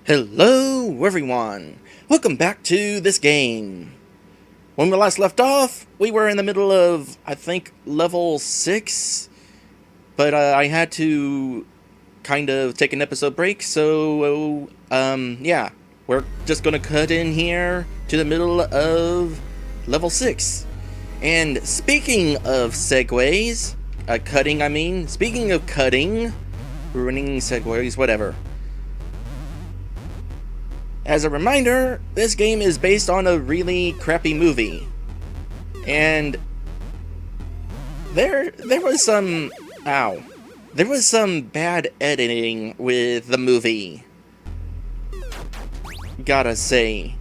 Hello everyone! Welcome back to this game. When we last left off, we were in the middle of, I think, level 6. But I had to kind of take an episode break, so, yeah. We're just gonna cut in here to the middle of level 6. And speaking of segues, cutting I mean, speaking of cutting, ruining segues, whatever. As a reminder, this game is based on a really crappy movie. And there was some bad editing with the movie. Gotta say.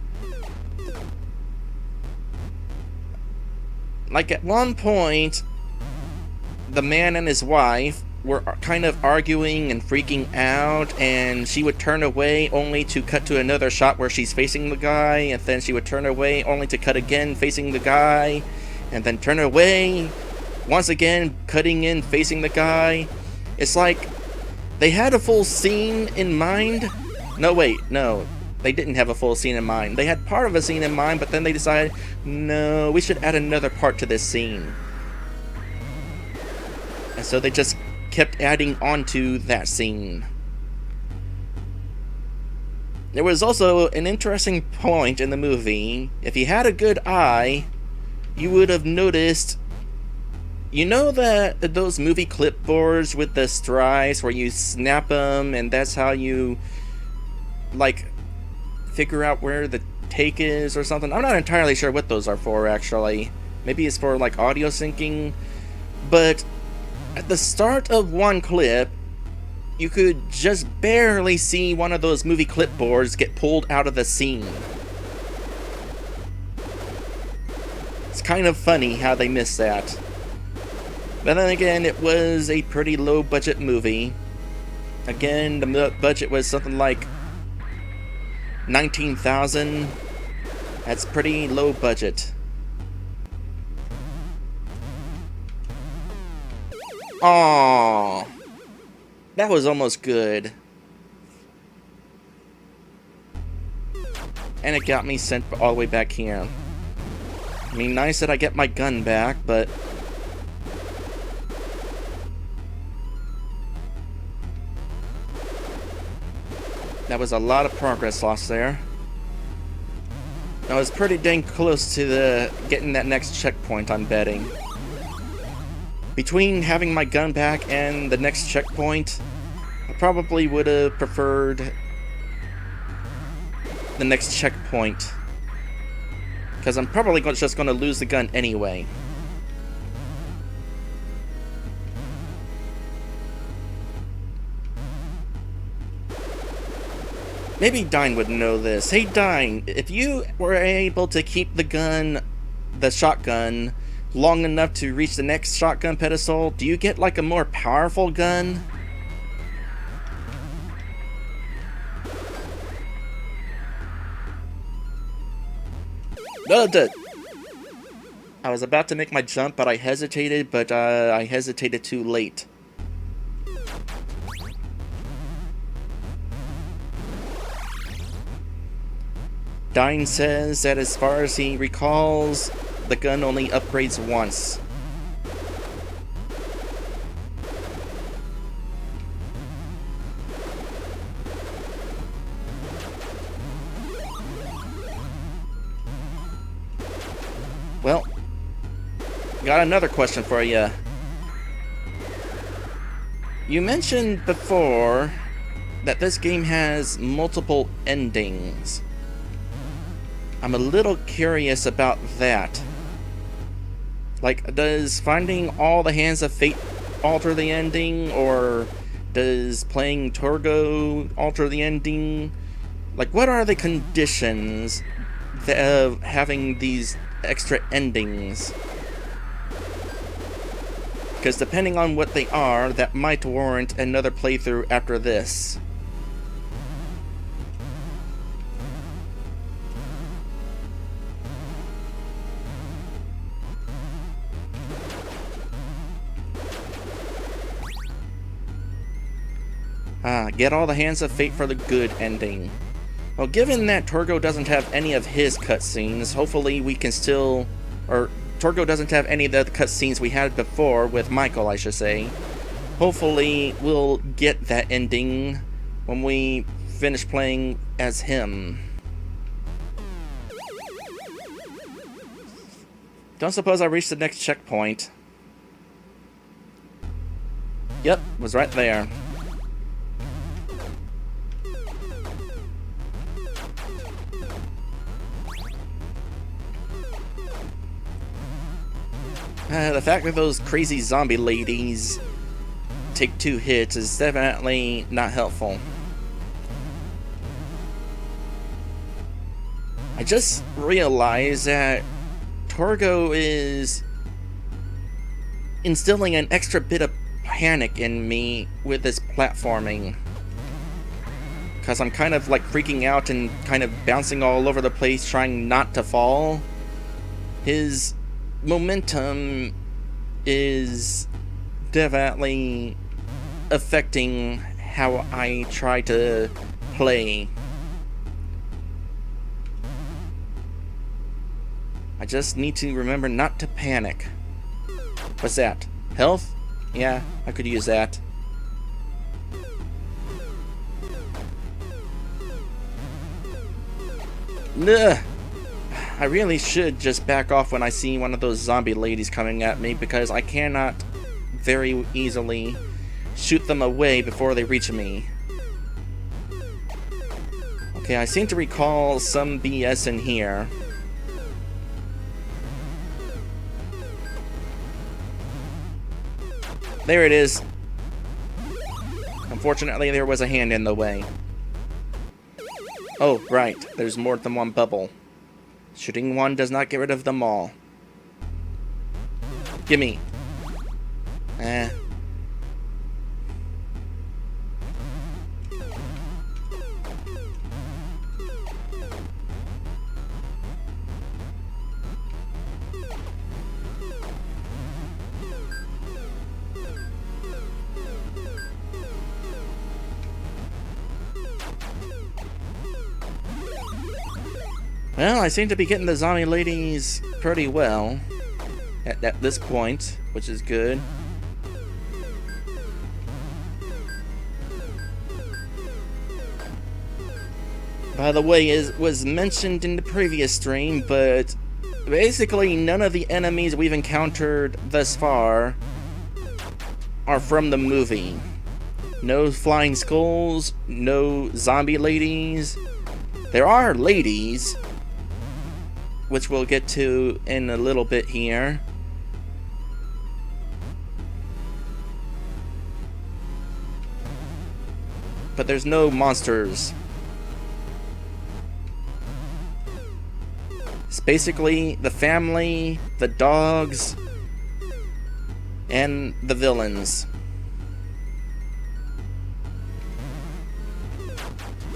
Like at one point, the man and his wife were kind of arguing and freaking out, and she would turn away only to cut to another shot where she's facing the guy, and then she would turn away only to cut again facing the guy, and then turn away once again cutting in facing the guy. It's like they had a full scene in mind. No, they didn't have a full scene in mind. They had part of a scene in mind, but then they decided, no, we should add another part to this scene. And so they just kept adding on to that scene. There was also an interesting point in the movie. If you had a good eye, you would have noticed, you know, that those movie clipboards with the strips where you snap them and that's how you like figure out where the take is or something. I'm not entirely sure what those are for, actually. Maybe it's for like audio syncing, but at the start of one clip, you could just barely see one of those movie clipboards get pulled out of the scene. It's kind of funny how they missed that. But then again, it was a pretty low budget movie. Again, the budget was something like $19,000. That's pretty low budget. Aww, that was almost good. And it got me sent all the way back here. I mean, nice that I get my gun back, but that was a lot of progress lost there. I was pretty dang close to getting that next checkpoint, I'm betting. Between having my gun back and the next checkpoint, I probably would have preferred the next checkpoint, because I'm probably just going to lose the gun anyway. Maybe Dine would know this. Hey Dine, if you were able to keep the shotgun, long enough to reach the next shotgun pedestal, do you get like a more powerful gun? I was about to make my jump, but I hesitated too late. Dine says that as far as he recalls, the gun only upgrades once. Well, got another question for you. You mentioned before that this game has multiple endings. I'm a little curious about that. Like, does finding all the Hands of Fate alter the ending, or does playing Torgo alter the ending? Like, what are the conditions of having these extra endings? Because depending on what they are, that might warrant another playthrough after this. Get all the Hands of Fate for the good ending. Well, given that Torgo doesn't have any of his cutscenes, hopefully we can still... Or, Torgo doesn't have any of the cutscenes we had before, with Michael, I should say. Hopefully we'll get that ending when we finish playing as him. Don't suppose I reached the next checkpoint. Yep, was right there. The fact that those crazy zombie ladies take 2 hits is definitely not helpful. I just realized that Torgo is instilling an extra bit of panic in me with this platforming. Because I'm kind of like freaking out and kind of bouncing all over the place trying not to fall. His momentum is definitely affecting how I try to play. I just need to remember not to panic. What's that? Health? Yeah, I could use that. Ugh. I really should just back off when I see one of those zombie ladies coming at me, because I cannot very easily shoot them away before they reach me. Okay, I seem to recall some BS in here. There it is. Unfortunately, there was a hand in the way. Oh, right. There's more than one bubble. Shooting one does not get rid of them all. Gimme. Well, I seem to be getting the zombie ladies pretty well at this point, which is good. By the way, it was mentioned in the previous stream, but basically none of the enemies we've encountered thus far are from the movie. No flying skulls, no zombie ladies. There are ladies, which we'll get to in a little bit here. But there's no monsters. It's basically the family, the dogs, and the villains.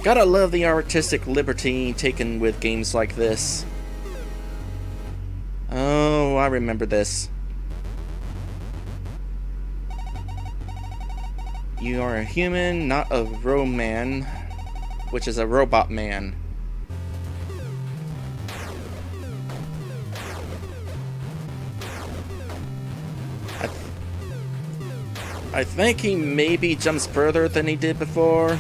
Gotta love the artistic liberty taken with games like this. Oh, I remember this. You are a human, not a Roman, which is a robot man. I think he maybe jumps further than he did before.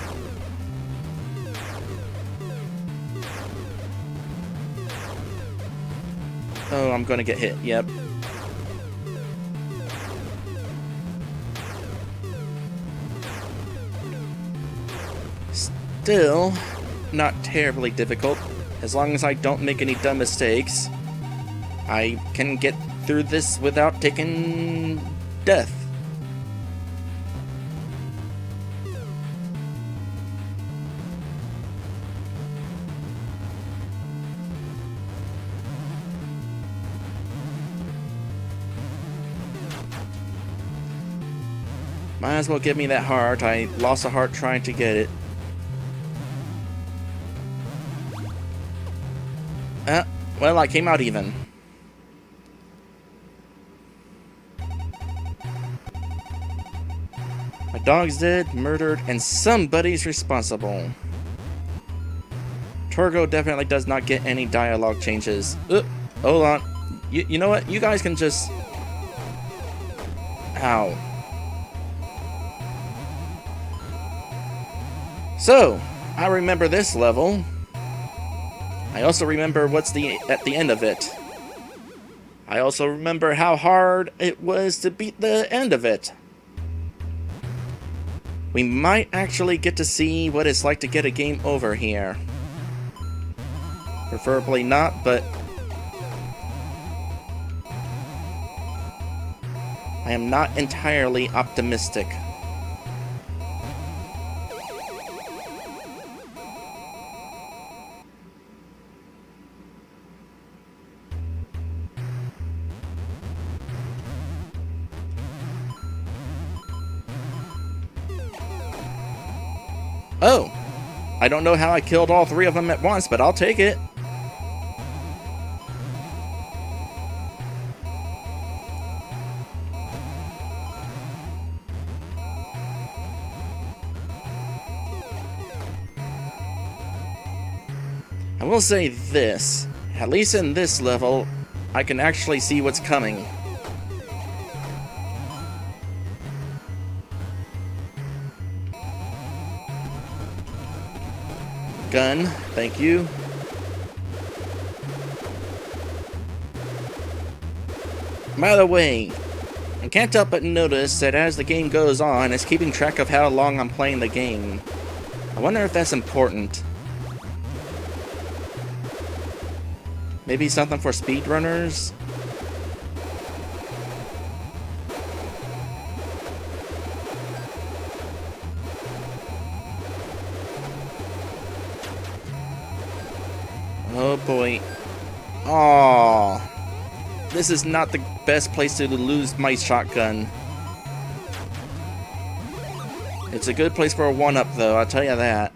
Oh, I'm gonna get hit, yep. Still, not terribly difficult. As long as I don't make any dumb mistakes, I can get through this without taking death. Might as well give me that heart. I lost a heart trying to get it. Well, I came out even. My dog's dead, murdered, and somebody's responsible. Torgo definitely does not get any dialogue changes. Hold on. You know what? You guys can just... Ow. So, I remember this level. I also remember what's at the end of it. I also remember how hard it was to beat the end of it. We might actually get to see what it's like to get a game over here. Preferably not, but... I am not entirely optimistic. Oh! I don't know how I killed all three of them at once, but I'll take it. I will say this, at least in this level, I can actually see what's coming. Gun, thank you. By the way, I can't help but notice that as the game goes on, it's keeping track of how long I'm playing the game. I wonder if that's important. Maybe something for speedrunners? Oh boy. Aww. This is not the best place to lose my shotgun. It's a good place for a one-up though, I'll tell you that.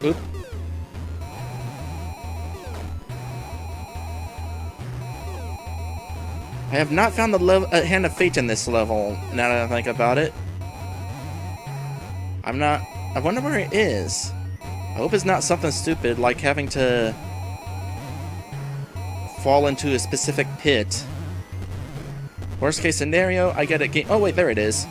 Oop. I have not found the Hand of Fate in this level, now that I think about it. I wonder where it is. I hope it's not something stupid, like having to fall into a specific pit. Worst case scenario, I get a game. Oh wait, there it is.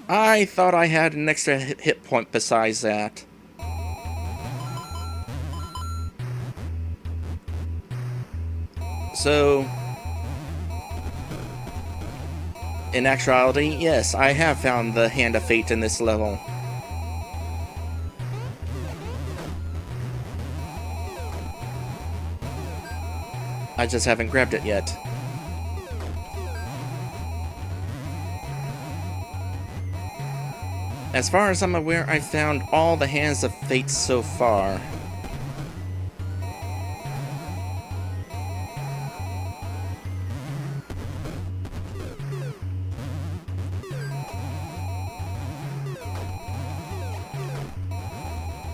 I thought I had an extra hit point besides that. So, in actuality, yes, I have found the Hand of Fate in this level. I just haven't grabbed it yet. As far as I'm aware, I've found all the Hands of Fate so far.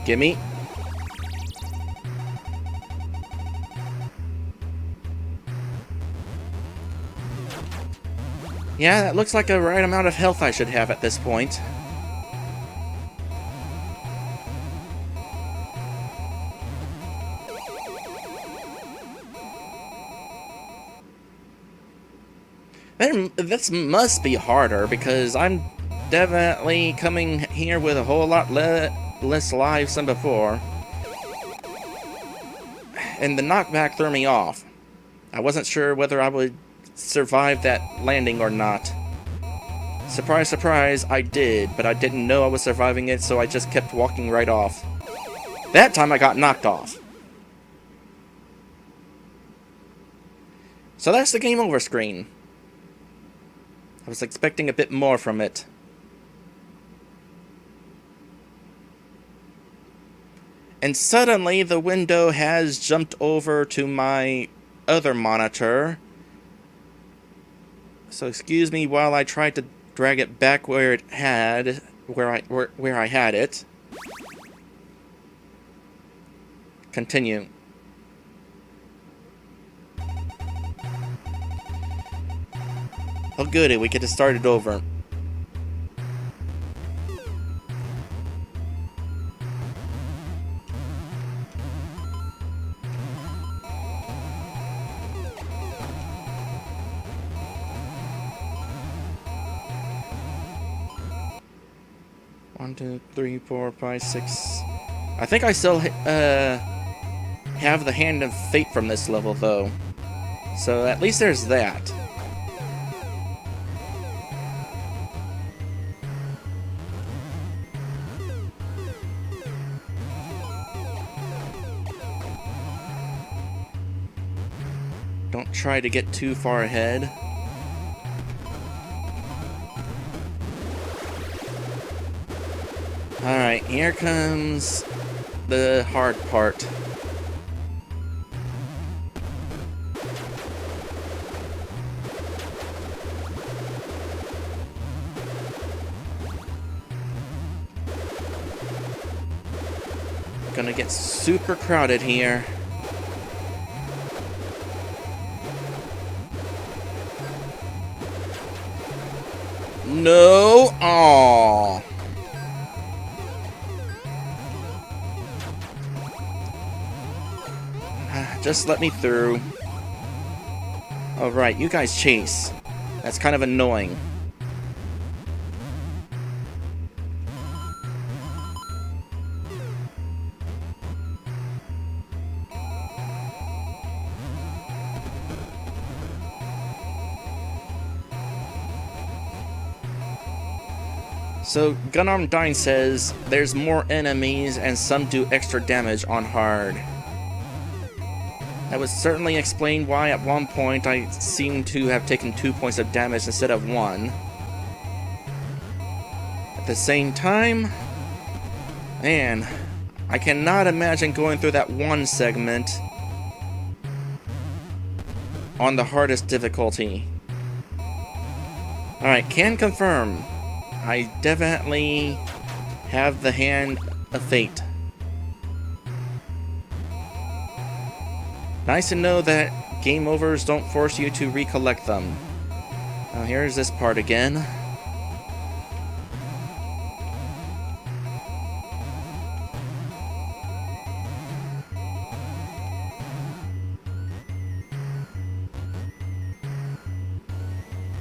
Gimme. Yeah, that looks like the right amount of health I should have at this point. This must be harder, because I'm definitely coming here with a whole lot less lives than before. And the knockback threw me off. I wasn't sure whether I would survive that landing or not. Surprise, surprise, I did, but I didn't know I was surviving it, so I just kept walking right off. That time I got knocked off. So that's the game over screen. I was expecting a bit more from it. And suddenly the window has jumped over to my other monitor. So excuse me while I try to drag it back where it had, where I had it. Continue. Oh goody, we get to start it over. One, two, three, 4, 5, 6. I think I still have the Hand of Fate from this level, though. So at least there's that. Don't try to get too far ahead. Alright, here comes the hard part. Gonna get super crowded here. No! Aww. Just let me through. Alright, you guys chase. That's kind of annoying. So, Gunarm Dine says there's more enemies and some do extra damage on hard. That would certainly explain why at one point I seem to have taken 2 points of damage instead of 1. At the same time, man, I cannot imagine going through that one segment on the hardest difficulty. Alright, can confirm. I definitely have the Hand of Fate. Nice to know that game overs don't force you to recollect them. Now here's this part again.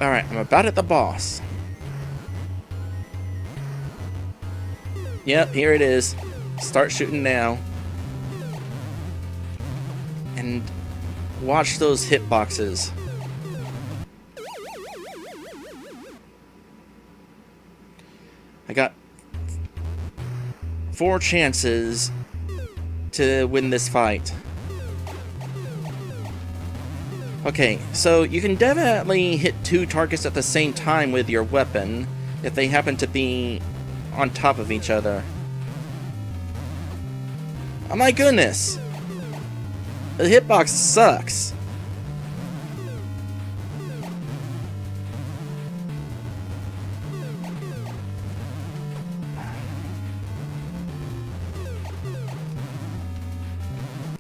Alright, I'm about at the boss. Yep, here it is. Start shooting now. And watch those hitboxes. I got 4 chances to win this fight. Okay, so you can definitely hit 2 targets at the same time with your weapon if they happen to be on top of each other. Oh my goodness! The hitbox sucks.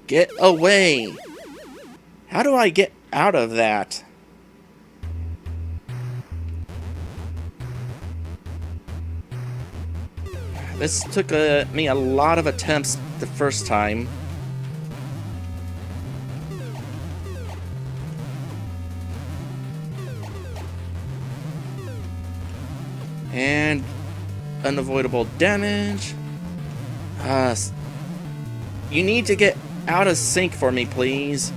Get away! How do I get out of that? This took me a lot of attempts the first time. And unavoidable damage. You need to get out of sync for me, please,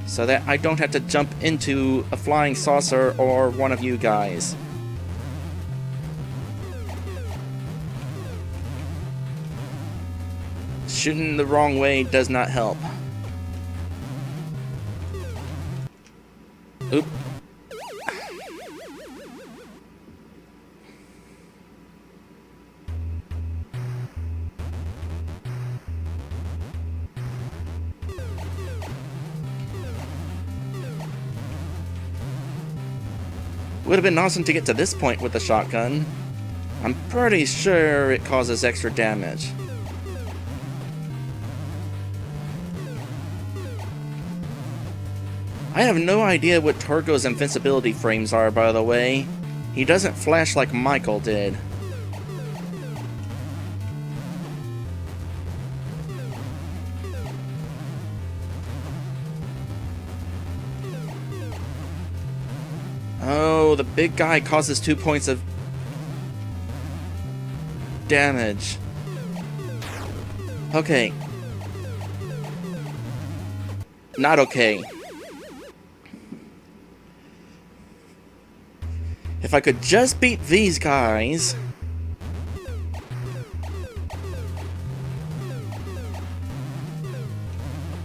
so that I don't have to jump into a flying saucer or one of you guys. Shooting the wrong way does not help. Oop. Would have been awesome to get to this point with the shotgun. I'm pretty sure it causes extra damage. I have no idea what Torgo's invincibility frames are, by the way. He doesn't flash like Michael did. Oh, the big guy causes 2 points of damage. Okay. Not okay. If I could just beat these guys...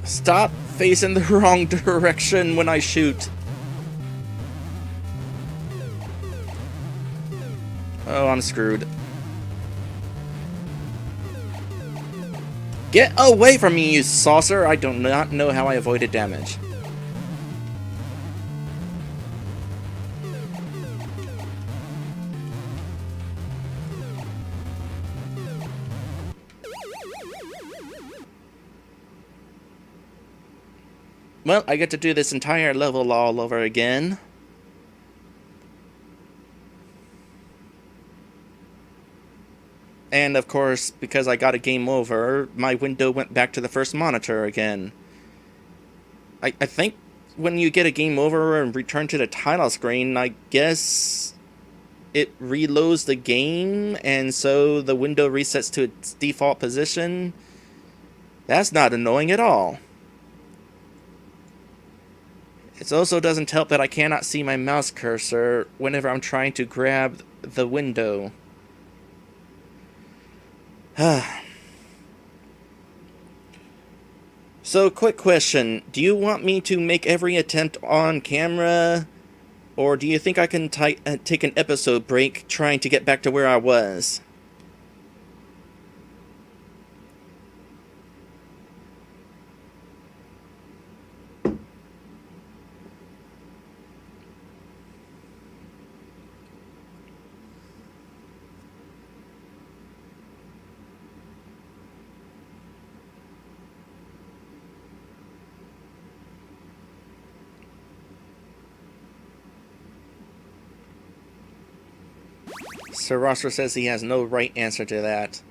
Stop facing the wrong direction when I shoot. Oh, I'm screwed. Get away from me, you saucer! I do not know how I avoided damage. Well, I get to do this entire level all over again. And of course, because I got a game over, my window went back to the first monitor again. I think when you get a game over and return to the title screen, I guess it reloads the game, and so the window resets to its default position. That's not annoying at all. It also doesn't help that I cannot see my mouse cursor whenever I'm trying to grab the window. So, quick question. Do you want me to make every attempt on camera? Or do you think I can take an episode break trying to get back to where I was? Sir Rosser says he has no right answer to that.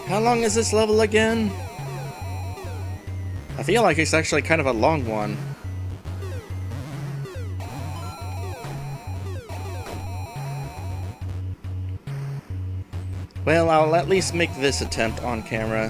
How long is this level again? I feel like it's actually kind of a long one. Well, I'll at least make this attempt on camera.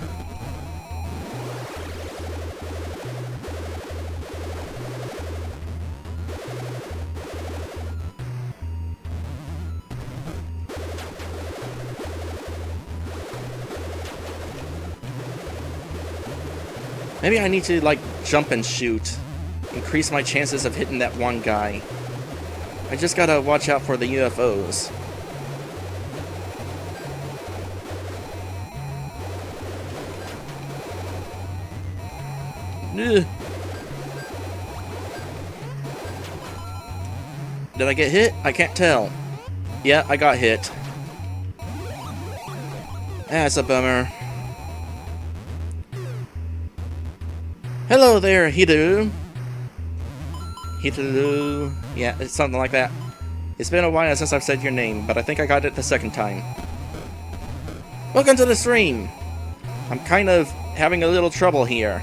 Maybe I need to, like, jump and shoot. Increase my chances of hitting that one guy. I just gotta watch out for the UFOs. Ugh. Did I get hit? I can't tell. Yeah, I got hit. That's a bummer. Hello there, Hidu. Hidu. Yeah, it's something like that. It's been a while since I've said your name, but I think I got it the second time. Welcome to the stream. I'm kind of having a little trouble here.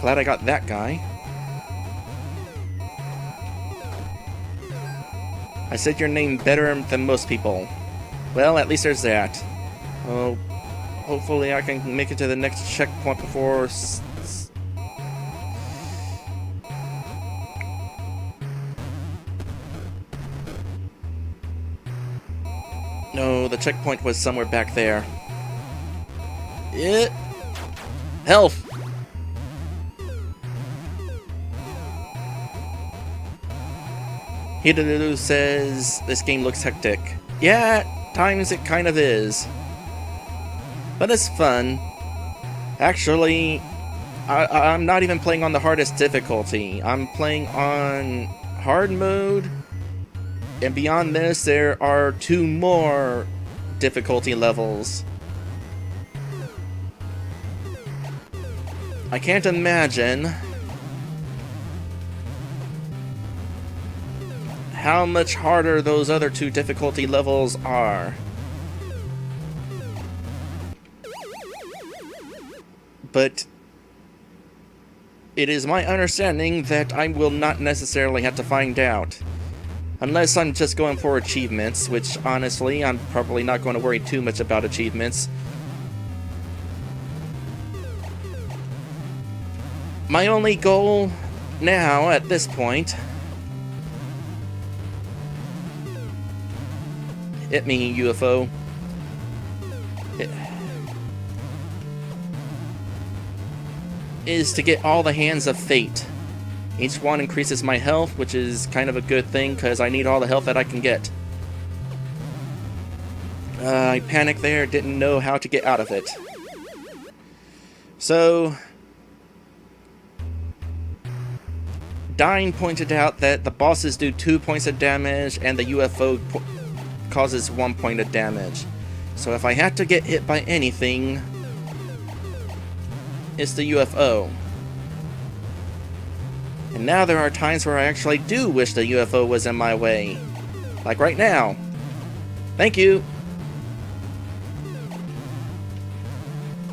Glad I got that guy. I said your name better than most people. Well, at least there's that. Oh. Hopefully I can make it to the next checkpoint before... No, the checkpoint was somewhere back there. Health! Hidalulu says this game looks hectic. Yeah, at times it kind of is. But it's fun. Actually, I'm not even playing on the hardest difficulty. I'm playing on hard mode. And beyond this, there are 2 more difficulty levels. I can't imagine how much harder those other 2 difficulty levels are. But it is my understanding that I will not necessarily have to find out. Unless I'm just going for achievements, which honestly, I'm probably not going to worry too much about achievements. My only goal now, at this point... Hit me, UFO. Is to get all the Hands of Fate. Each one increases my health, which is kind of a good thing, because I need all the health that I can get. I panicked there, didn't know how to get out of it. So... Dyne pointed out that the bosses do 2 points of damage, and the UFO causes 1 point of damage. So if I had to get hit by anything, it's the UFO. And now there are times where I actually do wish the UFO was in my way. Like right now. Thank you!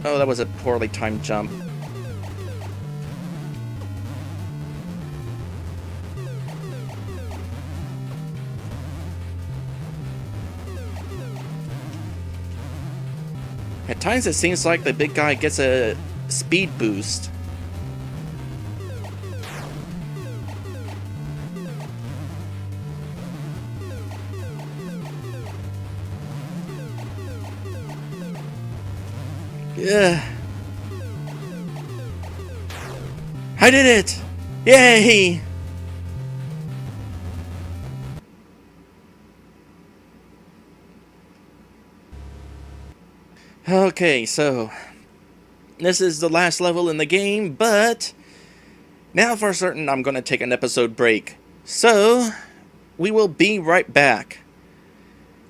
Oh, that was a poorly timed jump. At times it seems like the big guy gets a speed boost. Yeah. I did it! Yay! Okay, so this is the last level in the game, but now for certain I'm going to take an episode break. So, we will be right back.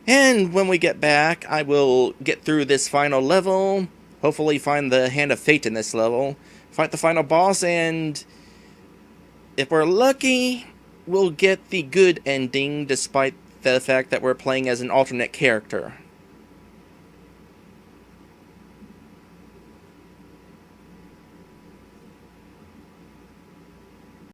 And when we get back, I will get through this final level, hopefully find the Hand of Fate in this level, fight the final boss, and if we're lucky, we'll get the good ending despite the fact that we're playing as an alternate character.